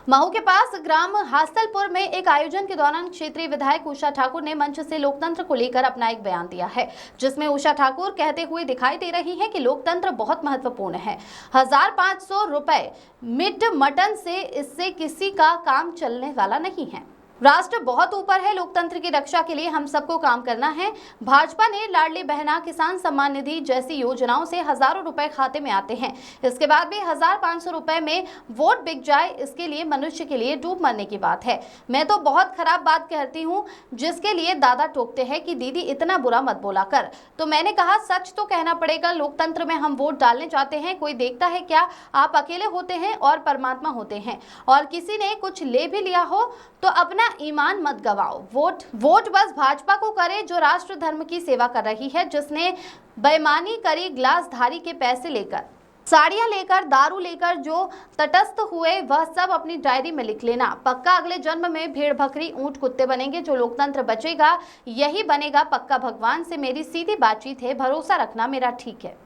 महू के पास ग्राम हासलपुर में एक आयोजन के दौरान क्षेत्रीय विधायक उषा ठाकुर ने मंच से लोकतंत्र को लेकर अपना एक बयान दिया है, जिसमें उषा ठाकुर कहते हुए दिखाई दे रही हैं कि लोकतंत्र बहुत महत्वपूर्ण है। 1500 रुपए मिड मटन से इससे किसी का काम चलने वाला नहीं है। राष्ट्र बहुत ऊपर है। लोकतंत्र की रक्षा के लिए हम सबको काम करना है। भाजपा ने लाडली बहना किसान सम्मान निधि जैसी योजनाओं से हजारों रुपए खाते में आते हैं। इसके बाद भी 1500 रुपए में वोट बिक जाए, इसके लिए मनुष्य के लिए डूब मरने की बात है। मैं तो बहुत खराब बात कहती हूँ, जिसके लिए दादा टोकते हैं कि दीदी इतना बुरा मत बोला कर। तो मैंने कहा सच तो कहना पड़ेगा। लोकतंत्र में हम वोट डालने जाते हैं, कोई देखता है क्या? आप अकेले होते हैं और परमात्मा होते हैं, और किसी ने कुछ ले भी लिया हो तो अपना ईमान मत गवाओ। वोट बस भाजपा को करे जो राष्ट्र धर्म की सेवा कर रही है, जिसने बेईमानी करी ग्लास धारी के पैसे लेकर, साड़ियां लेकर, दारू लेकर जो तटस्थ हुए वह सब अपनी डायरी में लिख लेना। पक्का अगले जन्म में भेड़ बकरी ऊंट कुत्ते बनेंगे। जो लोकतंत्र बचेगा यही बनेगा पक्का। भगवान से मेरी सीधी बातचीत है, भरोसा रखना मेरा ठीक है।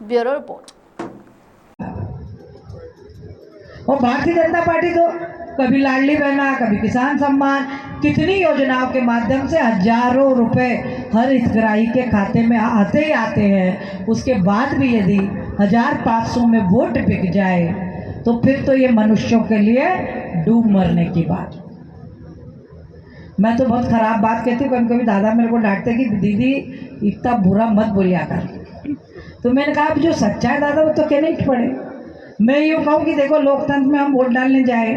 Bureau report. और भारतीय जनता पार्टी तो कभी लाडली बहना, कभी किसान सम्मान, कितनी योजनाओं के माध्यम से हजारों रुपए हर हितग्राही के खाते में आते ही आते हैं। उसके बाद भी यदि 1500 में वोट बिक जाए तो फिर तो ये मनुष्यों के लिए डूब मरने की बात। मैं तो बहुत खराब बात कहती हूँ। कभी कभी दादा मेरे को डांटते कि दीदी इतना बुरा मत बोलिया कर। तो मैंने कहा जो सच्चा है दादा वो तो कहने ही पड़े। मैं यूँ कहूँ कि देखो, लोकतंत्र में हम वोट डालने जाए,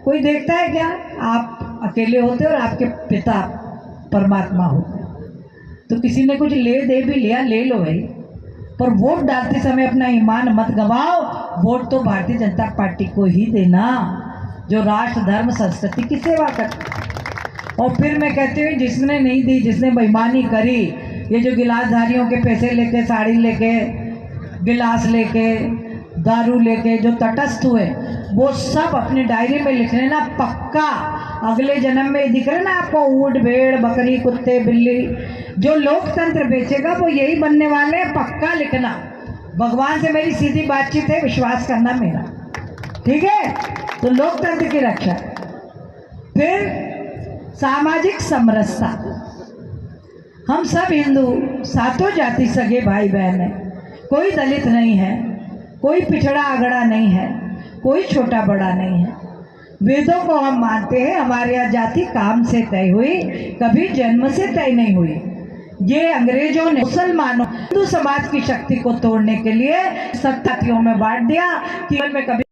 कोई देखता है क्या? आप अकेले होते और आपके पिता परमात्मा होते, तो किसी ने कुछ ले दे भी लिया, ले लो भाई, पर वोट डालते समय अपना ईमान मत गवाओ। वोट तो भारतीय जनता पार्टी को ही देना, जो राष्ट्र धर्म संस्कृति की सेवा करती। और फिर मैं कहती हूँ जिसने नहीं दी, जिसने बेईमानी करी, ये जो गिलासधारियों के पैसे लेके, साड़ी लेके, गिलास लेके, दारू लेके जो तटस्थ हुए, वो सब अपनी डायरी में लिख लेना। पक्का अगले जन्म में दिख रहा ना आपको, ऊंट भेड़ बकरी कुत्ते बिल्ली, जो लोकतंत्र बेचेगा वो यही बनने वाले हैं। पक्का लिखना। भगवान से मेरी सीधी बातचीत है, विश्वास करना मेरा, ठीक है? तो लोकतंत्र की रक्षा। फिर सामाजिक समरसता। हम सब हिंदू, सातों जाति सगे भाई बहन हैं। कोई दलित नहीं है, कोई पिछड़ा अगड़ा नहीं है, कोई छोटा बड़ा नहीं है। वेदों को हम मानते हैं। हमारे यहाँ जाति काम से तय हुई, कभी जन्म से तय नहीं हुई। ये अंग्रेजों ने मुसलमानों, हिंदू समाज की शक्ति को तोड़ने के लिए सत्तातियों में बांट दिया कि में कभी